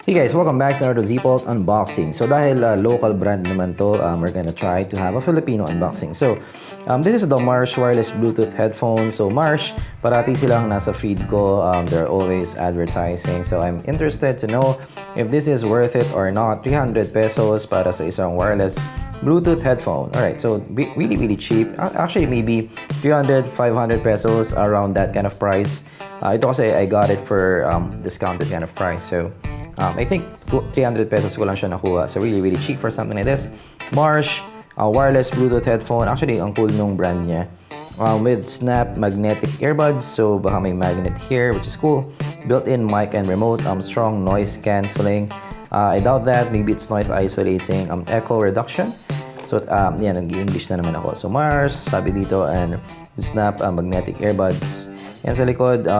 Hey guys, welcome back to another ZPolt unboxing. So dahil local brand naman to, we're gonna try to have a Filipino unboxing. So this is the Marsche wireless Bluetooth headphone. So Marsche, parati silang nasa feed ko. They're always advertising. So I'm interested to know if this is worth it or not. 300 pesos para sa isang wireless Bluetooth headphone. Alright, so really cheap. Actually, maybe 300, 500 pesos, around that kind of price. Ito kasi I got it for discounted kind of price. So I think 300 pesos ko lang siya nakuha. So really cheap for something like this. Marsche wireless Bluetooth headphone. Actually, ang cool nung brand niya. With snap magnetic earbuds. So baka may magnet here, which is cool. Built-in mic and remote. Strong noise cancelling. I doubt that. Maybe it's noise isolating. Echo reduction. So yan, nag-English na naman ako. So Marsche, sabi dito, and snap magnetic earbuds. And sa likod,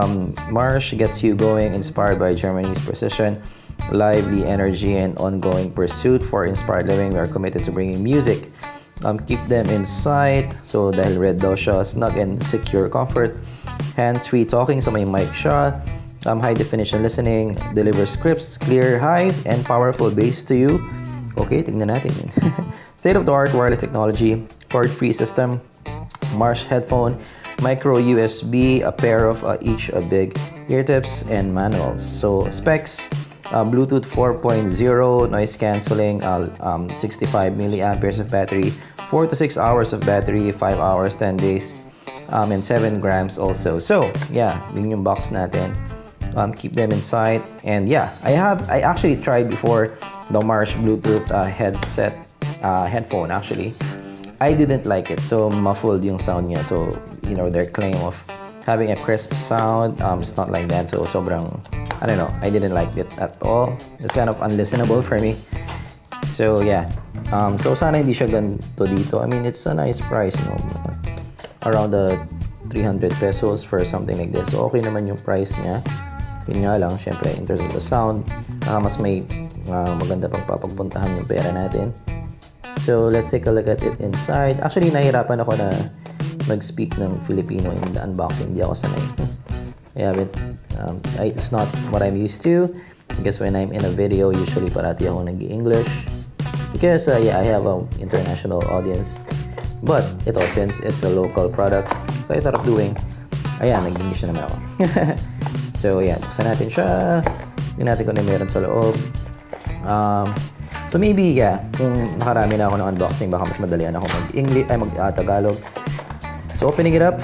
Marsche gets you going, inspired by Germany's precision, lively energy, and ongoing pursuit for inspired living. We are committed to bringing music. Keep them in sight. So dahil red daw siya, snug and secure comfort. Hands-free talking, so may mic siya. High definition listening, delivers scripts, clear highs, and powerful bass to you. Okay, tingnan natin yun. State-of-the-art wireless technology, cord-free system, Marsche headphone, micro USB, a pair of each big ear tips, and manuals. So specs, Bluetooth 4.0, noise cancelling, 65 milliamperes of battery, 4 to 6 hours of battery, 5 hours, 10 days, and 7 grams also. So yeah, yun yung box natin. Keep them in sight. And yeah, I actually tried before the Marsche Bluetooth headphone. Actually, I didn't like it. So muffled yung sound niya. So you know, their claim of having a crisp sound, it's not like that. So sobrang, I don't know, I didn't like it at all. It's kind of unlistenable for me. So yeah, so sana hindi siya ganito dito. I mean, it's a nice price, you know, around the 300 pesos for something like this. So okay naman yung price niya. Yun nga lang, syempre, in terms of the sound, mas may maganda pang papagpuntahan yung pera natin. So let's take a look at it inside. Actually, nahirapan ako na mag-speak ng Filipino in the unboxing. Hindi ako sanay. I haven't, it's not what I'm used to. Because when I'm in a video, usually parati ako nag-English. Because yeah, I have an international audience. But ito, since it's a local product, so I thought of doing, ayan, nag-English na naman ako. So ayan, buksan natin siya. Tingnan natin kung ano meron sa loob. So maybe, yeah, kung nakarami na ako ng unboxing, baka mas madalian ako mag-English, mag-Tagalog. So opening it up,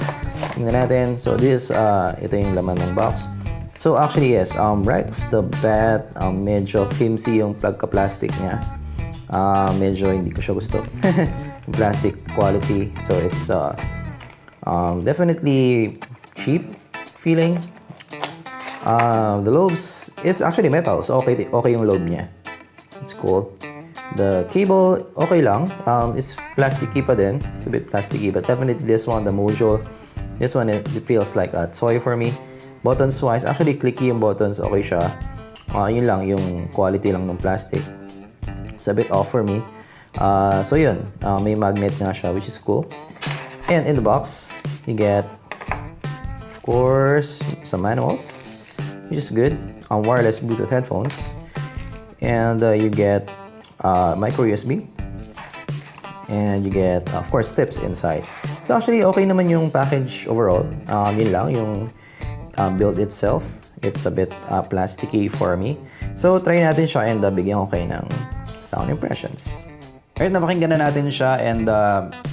tingnan natin. So this, ito yung laman ng box. So actually yes, right off the bat, medyo flimsy yung plastic niya. Medyo hindi ko siya gusto. Yung plastic quality. So it's definitely cheap feeling. The lobes is actually metal. So okay yung lobe niya. It's cool. The cable, okay lang. It's plasticky pa din. It's a bit plasticky, but definitely this one, the module, this one, it feels like a toy for me. Buttons-wise, actually clicky yung buttons, okay siya. Yun lang, yung quality lang ng plastic. It's a bit off for me. So yun, may magnet nga siya, which is cool. And in the box, you get, of course, some manuals, which is good. Wireless Bluetooth headphones. And you get micro USB, and you get of course tips inside. So actually okay naman yung package overall. Yun lang yung build itself, it's a bit plasticky for me. So try natin siya and bigyan ko kayo ng sound impressions. Alright, napakinggan na natin siya and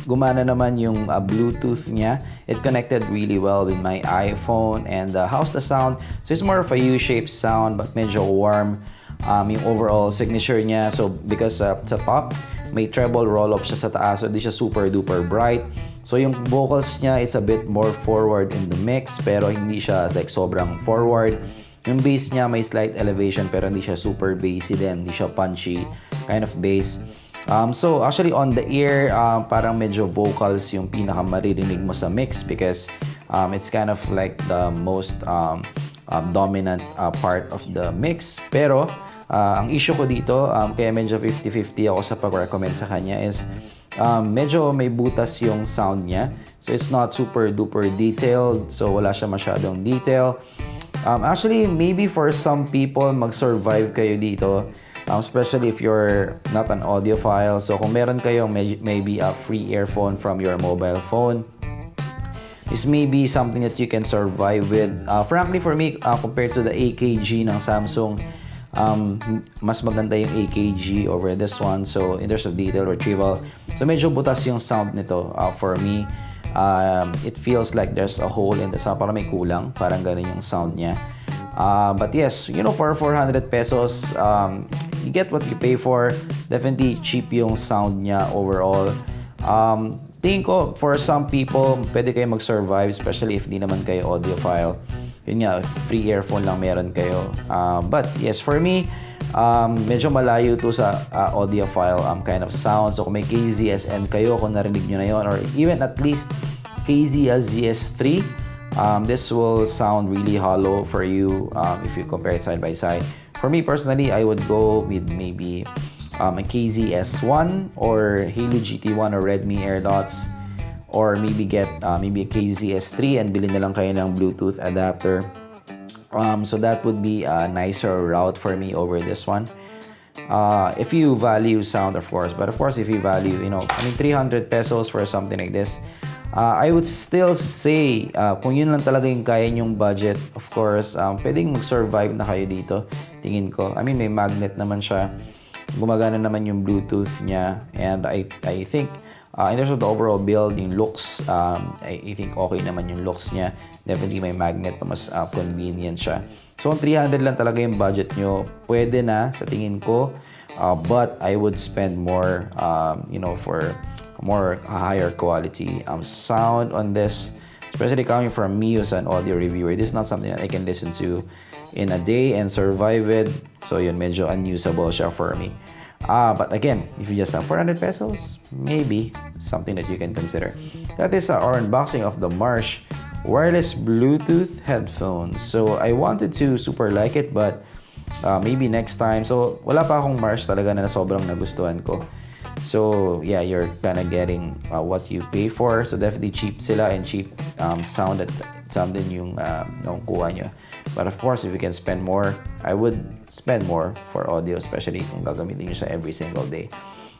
gumana naman yung Bluetooth niya. It connected really well with my iPhone. And how's the sound? So it's more of a U-shaped sound but medyo warm. Yung overall signature niya, so because sa top may treble roll-up siya sa taas, so hindi siya super duper bright. So yung vocals niya is a bit more forward in the mix, pero hindi siya like sobrang forward. Yung bass niya may slight elevation, pero hindi siya super bassy din, hindi siya punchy kind of bass. So actually on the ear, parang medyo vocals yung pinaka maririnig mo sa mix because it's kind of like the most dominant part of the mix. Pero ang issue ko dito, kaya medyo 50-50 ako sa pag-recommend sa kanya is medyo may butas yung sound niya. So it's not super duper detailed. So wala siya masyadong detail. Actually, maybe for some people, mag-survive kayo dito. Especially if you're not an audiophile. So, kung meron kayong maybe a free earphone from your mobile phone, this may be something that you can survive with. Frankly, for me, compared to the AKG ng Samsung, mas maganda yung AKG over this one. So, in terms of detail retrieval, so medyo butas yung sound nito for me. It feels like there's a hole in the sound. Parang may kulang. Parang ganun yung sound niya. But yes, you know, for 400 pesos, you get what you pay for. Definitely cheap yung sound niya overall. Tingin ko, for some people, pwede kayo mag-survive, especially if di naman kayo audiophile. Yun nga, free earphone lang meron kayo. But yes, for me, medyo malayo to sa audiophile kind of sound. So kung may KZSM kayo, kung narinig nyo na yun, or even at least KZS3, this will sound really hollow for you if you compare it side by side. For me personally, I would go with maybe a KZS1 or Halo GT1 or Redmi AirDots, or maybe get maybe a KZS3 and bilhin na lang kayo ng Bluetooth adapter. So that would be a nicer route for me over this one. If you value sound, of course, but of course if you value, you know, I mean 300 pesos for something like this, I would still say kung yun lang talaga yung kaya yung budget, of course, pwedeng mag-survive na kayo dito, tingin ko. I mean, may magnet naman siya. Gumagana naman yung Bluetooth niya, and I think in terms of the overall build, yung looks, I think okay naman yung looks niya. Definitely may magnet, mas convenient siya. So, 300 lang talaga yung budget nyo, pwede na sa tingin ko, but I would spend more, you know, for more higher quality sound on this. Especially coming from me as an audio reviewer, this is not something that I can listen to in a day and survive with. So yun, medyo unusable siya for me. But again, if you just have 400 pesos, maybe something that you can consider. That is our unboxing of the Marsche wireless Bluetooth headphones. So I wanted to super like it, but maybe next time. So wala pa akong Marsche talaga na sobrang nagustuhan ko. So yeah, you're kind of getting what you pay for. So definitely cheap sila, and cheap sound din yung kuha nyo. But of course, if you can spend more, I would spend more for audio, especially kung gagamitin nyo siya every single day.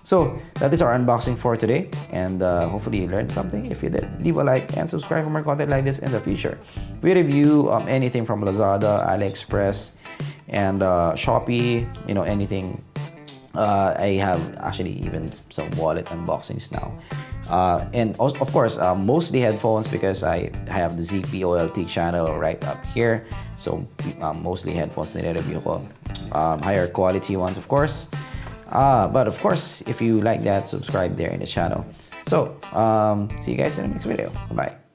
So that is our unboxing for today, and hopefully you learned something. If you did, leave a like and subscribe for more content like this in the future. We review anything from Lazada, AliExpress, and Shopee, you know, anything. I have actually even some wallet unboxings now. And of course, mostly headphones, because I have the ZPOLT channel right up here. So mostly headphones na review ko. Higher quality ones, of course. But of course, if you like that, subscribe there in the channel. So, see you guys in the next video. Bye.